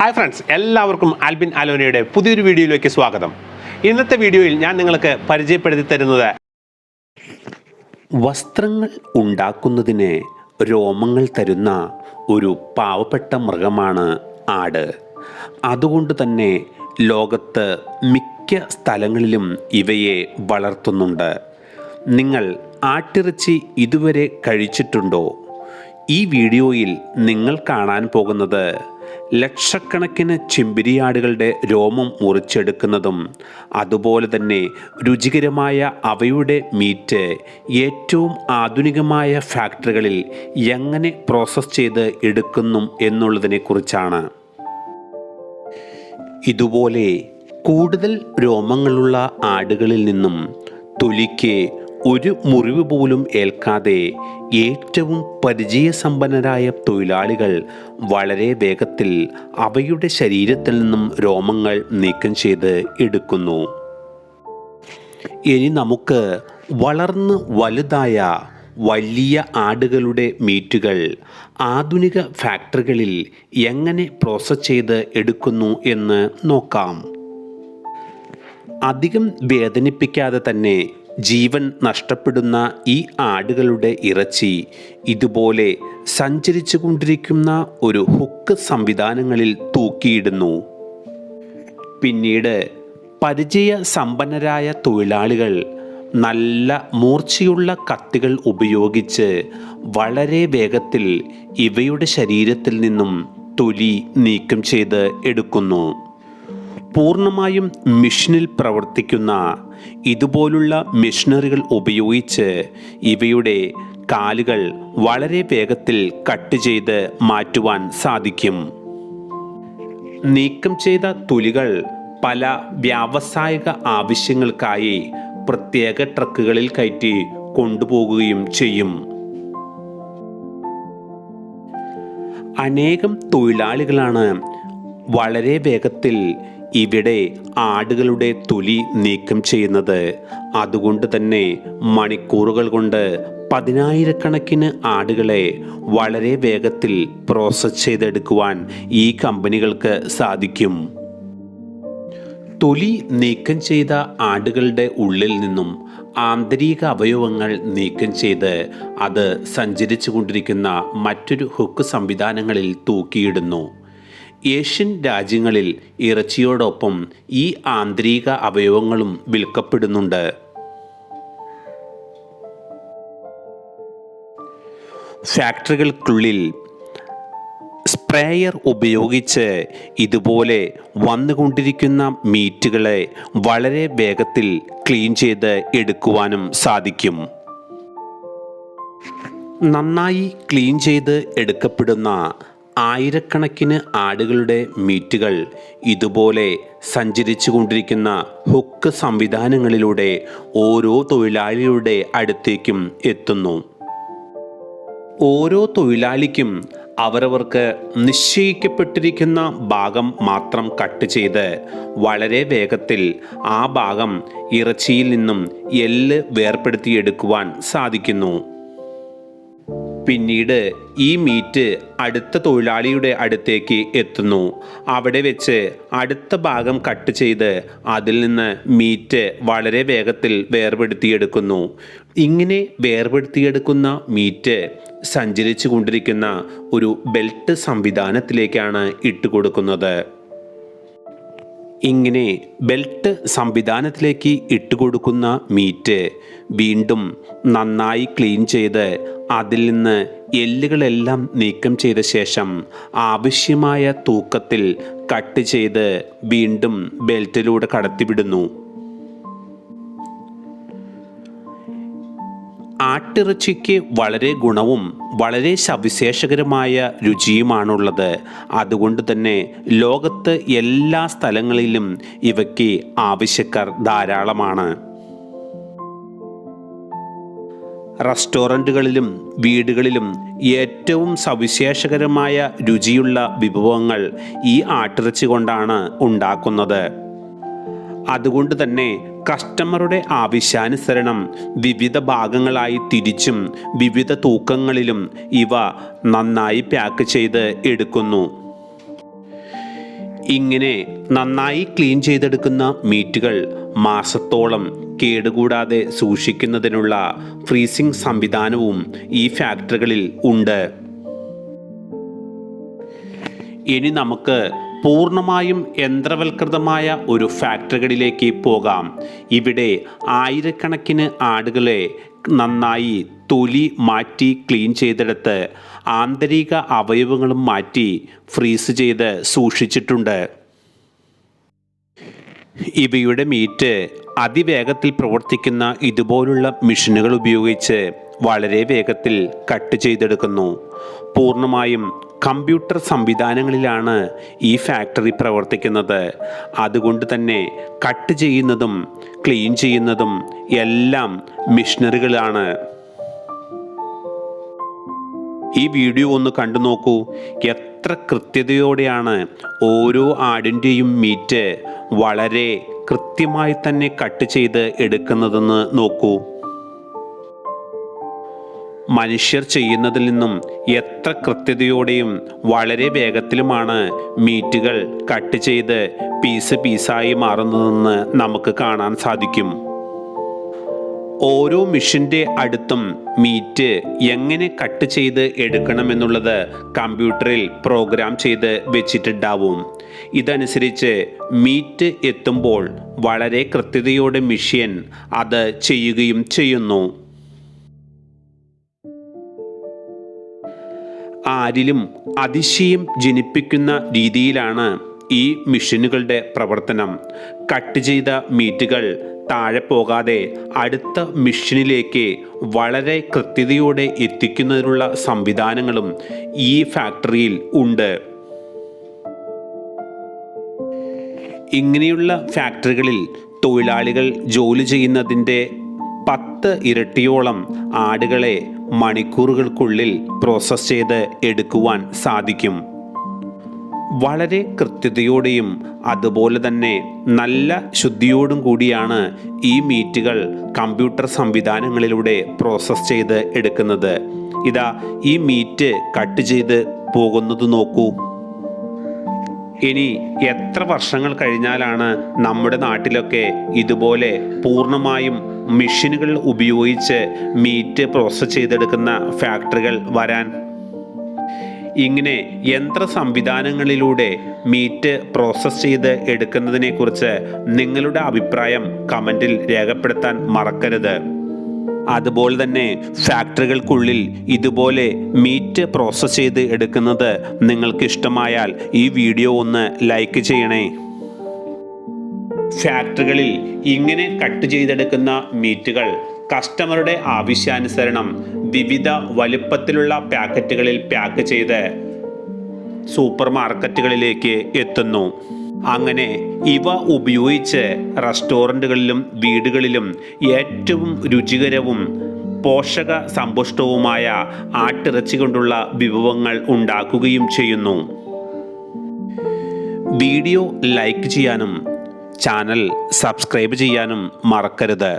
Hi friends, എല്ലാവർക്കും ആൽബിൻ അലോനയുടെ പുതിയൊരു വീഡിയോയിലേക്ക് സ്വാഗതം. ഇന്നത്തെ വീഡിയോയിൽ ഞാൻ നിങ്ങൾക്ക് പരിചയപ്പെടുത്തി തരുന്നത് വസ്ത്രങ്ങൾ ഉണ്ടാക്കുന്നതിന് രോമങ്ങൾ തരുന്ന ഒരു പാവപ്പെട്ട മൃഗമാണ് ആട്. അതുകൊണ്ട് തന്നെ ലോകത്ത് മിക്ക സ്ഥലങ്ങളിലും ഇവയെ വളർത്തുന്നുണ്ട്. നിങ്ങൾ ആട്ടിറച്ചി ഇതുവരെ കഴിച്ചിട്ടുണ്ടോ? ഈ വീഡിയോയിൽ നിങ്ങൾ കാണാൻ പോകുന്നത് ലക്ഷക്കണക്കിന് ചെമ്പരിയാടുകളുടെ രോമം മുറിച്ചെടുക്കുന്നതും അതുപോലെ തന്നെ രുചികരമായ അവയുടെ മീറ്റ് ഏറ്റവും ആധുനികമായ ഫാക്ടറികളിൽ എങ്ങനെ പ്രോസസ്സ് ചെയ്ത് എടുക്കുന്നു എന്നുള്ളതിനെക്കുറിച്ചാണ്. ഇതുപോലെ കൂടുതൽ രോമങ്ങളുള്ള ആടുകളിൽ നിന്നും തൊലിക്ക് ഒരു മുറിവ് പോലും ഏൽക്കാതെ ഏറ്റവും പരിചയസമ്പന്നരായ തൊഴിലാളികൾ വളരെ വേഗത്തിൽ അവയുടെ ശരീരത്തിൽ നിന്നും രോമങ്ങൾ നീക്കം ചെയ്ത് എടുക്കുന്നു. ഇനി നമുക്ക് വളർന്ന് വലുതായ വലിയ ആടുകളുടെ മീറ്റുകൾ ആധുനിക ഫാക്ടറികളിൽ എങ്ങനെ പ്രോസസ്സ് ചെയ്ത് എടുക്കുന്നു എന്ന് നോക്കാം. അധികം വേദനിപ്പിക്കാതെ തന്നെ ജീവൻ നഷ്ടപ്പെടുന്ന ഈ ആടുകളുടെ ഇറച്ചി ഇതുപോലെ സഞ്ചരിച്ചു കൊണ്ടിരിക്കുന്ന ഒരു ഹുക്ക് സംവിധാനങ്ങളിൽ തൂക്കിയിടുന്നു. പിന്നീട് പരിചയസമ്പന്നരായ തൊഴിലാളികൾ നല്ല മൂർച്ചയുള്ള കത്തികൾ ഉപയോഗിച്ച് വളരെ വേഗത്തിൽ ഇവയുടെ ശരീരത്തിൽ നിന്നും തൊലി നീക്കം ചെയ്ത് എടുക്കുന്നു. പൂർണ്ണമായും മെഷീനിൽ പ്രവർത്തിക്കുന്ന ഇതുപോലുള്ള മെഷീനറികൾ ഉപയോഗിച്ച് ഇവയുടെ കാലുകൾ വളരെ വേഗത്തിൽ കട്ട് ചെയ്ത് മാറ്റുവാൻ സാധിക്കും. നീക്കം ചെയ്ത തൊലികൾ പല വ്യാവസായിക ആവശ്യങ്ങൾക്കായി പ്രത്യേക ട്രക്കുകളിൽ കയറ്റി കൊണ്ടുപോകുകയും ചെയ്യും. അനേകം തൊഴിലാളികളാണ് വളരെ വേഗത്തിൽ ഇവിടെ ആടുകളുടെ തൊലി നീക്കം ചെയ്യുന്നത്. അതുകൊണ്ട് തന്നെ മണിക്കൂറുകൾ കൊണ്ട് പതിനായിരക്കണക്കിന് ആടുകളെ വളരെ വേഗത്തിൽ പ്രോസസ്സ് ചെയ്തെടുക്കുവാൻ ഈ കമ്പനികൾക്ക് സാധിക്കും. തൊലി നീക്കം ചെയ്ത ആടുകളുടെ ഉള്ളിൽ നിന്നും ആന്തരിക അവയവങ്ങൾ നീക്കം ചെയ്ത് അത് സഞ്ചരിച്ചു കൊണ്ടിരിക്കുന്ന മറ്റൊരു ഹുക്ക് സംവിധാനങ്ങളിൽ തൂക്കിയിടുന്നു. ഏഷ്യൻ രാജ്യങ്ങളിൽ ഇറച്ചിയോടൊപ്പം ഈ ആന്തരിക അവയവങ്ങളും വിൽക്കപ്പെടുന്നുണ്ട്. ഫാക്ടറികൾക്കുള്ളിൽ സ്പ്രേയർ ഉപയോഗിച്ച് ഇതുപോലെ വന്നുകൊണ്ടിരിക്കുന്ന മീറ്റുകളെ വളരെ വേഗത്തിൽ ക്ലീൻ ചെയ്ത് എടുക്കുവാനും സാധിക്കും. നന്നായി ക്ലീൻ ചെയ്ത് എടുക്കപ്പെടുന്ന ആയിരക്കണക്കിന് ആടുകളുടെ മീറ്റുകൾ ഇതുപോലെ സഞ്ചരിച്ചു കൊണ്ടിരിക്കുന്ന ഹുക്ക് സംവിധാനങ്ങളിലൂടെ ഓരോ തൊഴിലാളിയുടെ അടുത്തേക്കും എത്തുന്നു. ഓരോ തൊഴിലാളിക്കും അവരവർക്ക് നിശ്ചയിക്കപ്പെട്ടിരിക്കുന്ന ഭാഗം മാത്രം കട്ട് ചെയ്ത് വളരെ വേഗത്തിൽ ആ ഭാഗം ഇറച്ചിയിൽ നിന്നും എല്ല് വേർപെടുത്തിയെടുക്കുവാൻ സാധിക്കുന്നു. പിന്നീട് ഈ മീറ്റ് അടുത്ത തൊഴിലാളിയുടെ അടുത്തേക്ക് എത്തുന്നു. അവിടെ വെച്ച് അടുത്ത ഭാഗം കട്ട് ചെയ്ത് അതിൽ നിന്ന് മീറ്റ് വളരെ വേഗത്തിൽ വേർപെടുത്തിയെടുക്കുന്നു. ഇങ്ങനെ വേർപെടുത്തിയെടുക്കുന്ന മീറ്റ് സഞ്ചരിച്ചു കൊണ്ടിരിക്കുന്ന ഒരു ബെൽറ്റ് സംവിധാനത്തിലേക്കാണ് ഇട്ടുകൊടുക്കുന്നത്. ഇങ്ങനെ ബെൽറ്റ് സംവിധാനത്തിലേക്ക് ഇട്ടുകൊടുക്കുന്ന മീറ്റ് വീണ്ടും നന്നായി ക്ലീൻ ചെയ്ത് അതിൽ നിന്ന് എല്ലുകളെല്ലാം നീക്കം ചെയ്ത ശേഷം ആവശ്യമായ തൂക്കത്തിൽ കട്ട് ചെയ്ത് വീണ്ടും ബെൽറ്റിലൂടെ കടത്തിവിടുന്നു. ആട്ടിറച്ചിക്ക് വളരെ ഗുണവും വളരെ സവിശേഷകരമായ രുചിയുമാണുള്ളത്. അതുകൊണ്ട് തന്നെ ലോകത്ത് എല്ലാ സ്ഥലങ്ങളിലും ഇവയ്ക്ക് ആവശ്യക്കാർ ധാരാളമാണ്. റെസ്റ്റോറൻറ്റുകളിലും വീടുകളിലും ഏറ്റവും സവിശേഷകരമായ രുചിയുള്ള വിഭവങ്ങൾ ഈ ആട്ടിറച്ചി കൊണ്ടാണ് ഉണ്ടാക്കുന്നത്. അതുകൊണ്ട് തന്നെ കസ്റ്റമറുടെ ആവശ്യാനുസരണം വിവിധ ഭാഗങ്ങളായി തിരിച്ചും വിവിധ തൂക്കങ്ങളിലും ഇവ നന്നായി പാക്ക് ചെയ്ത് എടുക്കുന്നു. ഇങ്ങനെ നന്നായി ക്ലീൻ ചെയ്തെടുക്കുന്ന മീറ്റുകൾ മാസത്തോളം കേടുകൂടാതെ സൂക്ഷിക്കുന്നതിനുള്ള ഫ്രീസിംഗ് സംവിധാനവും ഈ ഫാക്ടറികളിൽ ഉണ്ട്. ഇനി നമുക്ക് പൂർണ്ണമായും യന്ത്രവൽകൃതമായ ഒരു ഫാക്ടറികളിലേക്ക് പോകാം. ഇവിടെ ആയിരക്കണക്കിന് ആടുകളെ നന്നായി തൊലി മാറ്റി ക്ലീൻ ചെയ്തെടുത്ത് ആന്തരിക അവയവങ്ങളും മാറ്റി ഫ്രീസ് ചെയ്ത് സൂക്ഷിച്ചിട്ടുണ്ട്. ഇവയുടെ മീറ്റ് അതിവേഗത്തിൽ പ്രവർത്തിക്കുന്ന ഇതുപോലുള്ള മെഷീനുകൾ ഉപയോഗിച്ച് വളരെ വേഗത്തിൽ കട്ട് ചെയ്തെടുക്കുന്നു. പൂർണ്ണമായും കമ്പ്യൂട്ടർ സംവിധാനങ്ങളിലാണ് ഈ ഫാക്ടറി പ്രവർത്തിക്കുന്നത്. അതുകൊണ്ട് തന്നെ കട്ട് ചെയ്യുന്നതും ക്ലീൻ ചെയ്യുന്നതും എല്ലാം മെഷീനറികളാണ്. ഈ വീഡിയോ ഒന്ന് കണ്ടു നോക്കൂ. എത്ര കൃത്യതയോടെയാണ് ഓരോ ആടിൻ്റെയും മീറ്റ് വളരെ കൃത്യമായി തന്നെ കട്ട് ചെയ്ത് എടുക്കുന്നതെന്ന് നോക്കൂ. മനുഷ്യർ ചെയ്യുന്നതിൽ നിന്നും എത്ര കൃത്യതയോടെയും വളരെ വേഗത്തിലുമാണ് മീറ്റുകൾ കട്ട് ചെയ്ത് പീസായി മാറുന്നതെന്ന് നമുക്ക് കാണാൻ സാധിക്കും. ഓരോ മെഷീൻ്റെ അടുത്തും മീറ്റ് എങ്ങനെ കട്ട് ചെയ്ത് എടുക്കണമെന്നുള്ളത് കമ്പ്യൂട്ടറിൽ പ്രോഗ്രാം ചെയ്ത് വെച്ചിട്ടുണ്ടാവും. ഇതനുസരിച്ച് മീറ്റ് എത്തുമ്പോൾ വളരെ കൃത്യതയോടെ മെഷീൻ അത് ചെയ്യുകയും ചെയ്യുന്നു. ആരിലും അതിശയം ജനിപ്പിക്കുന്ന രീതിയിലാണ് ഈ മെഷീനുകളുടെ പ്രവർത്തനം. കട്ട് ചെയ്ത മീറ്റുകൾ താഴെ പോകാതെ അടുത്ത മെഷീനിലേക്ക് വളരെ കൃത്യതയോടെ എത്തിക്കുന്നതിനുള്ള സംവിധാനങ്ങളും ഈ ഫാക്ടറിയിൽ ഉണ്ട്. ഇങ്ങനെയുള്ള ഫാക്ടറികളിൽ തൊഴിലാളികൾ ജോലി ചെയ്യുന്നതിൻ്റെ 10 ഇരട്ടിയോളം ആടുകളെ മണിക്കൂറുകൾക്കുള്ളിൽ പ്രോസസ്സ് ചെയ്ത് എടുക്കുവാൻ സാധിക്കും. വളരെ കൃത്യതയോടെയും അതുപോലെ തന്നെ നല്ല ശുദ്ധിയോടും കൂടിയാണ് ഈ മീറ്റുകൾ കമ്പ്യൂട്ടർ സംവിധാനങ്ങളിലൂടെ പ്രോസസ്സ് ചെയ്ത് എടുക്കുന്നത്. ഇതാ ഈ മീറ്റ് കട്ട് ചെയ്ത് പോകുന്നത് നോക്കൂ. ഇനി എത്ര വർഷങ്ങൾ കഴിഞ്ഞാലാണ് നമ്മുടെ നാട്ടിലൊക്കെ ഇതുപോലെ പൂർണ്ണമായും മെഷീനുകൾ ഉപയോഗിച്ച് മീറ്റ് പ്രോസസ്സ് ചെയ്തെടുക്കുന്ന ഫാക്ടറികൾ വരാൻ? ഇങ്ങനെ യന്ത്ര സംവിധാനങ്ങളിലൂടെ മീറ്റ് പ്രോസസ്സ് ചെയ്ത് എടുക്കുന്നതിനെക്കുറിച്ച് നിങ്ങളുടെ അഭിപ്രായം കമൻറ്റിൽ രേഖപ്പെടുത്താൻ മറക്കരുത്. അതുപോലെ തന്നെ ഫാക്ടറികൾക്കുള്ളിൽ ഇതുപോലെ മീറ്റ് പ്രോസസ്സ് ചെയ്ത് എടുക്കുന്നത് നിങ്ങൾക്ക് ഇഷ്ടമായാൽ ഈ വീഡിയോ ഒന്ന് ലൈക്ക് ചെയ്യണേ. ഫാക്ടറികളിൽ ഇങ്ങനെ കട്ട് ചെയ്തെടുക്കുന്ന മീറ്റുകൾ കസ്റ്റമറുടെ ആവശ്യാനുസരണം വിവിധ വലുപ്പത്തിലുള്ള പാക്കറ്റുകളിൽ പാക്ക് ചെയ്ത് സൂപ്പർ മാർക്കറ്റുകളിലേക്ക് എത്തുന്നു. അങ്ങനെ ഇവ ഉപയോഗിച്ച് റെസ്റ്റോറൻറ്റുകളിലും വീടുകളിലും ഏറ്റവും രുചികരവും പോഷക സമ്പുഷ്ടവുമായ ആട്ടിറച്ചി കൊണ്ടുള്ള വിഭവങ്ങൾ ഉണ്ടാക്കുകയും ചെയ്യുന്നു. വീഡിയോ ലൈക്ക് ചെയ്യാനും ചാനൽ സബ്സ്ക്രൈബ് ചെയ്യാനും മറക്കരുത്.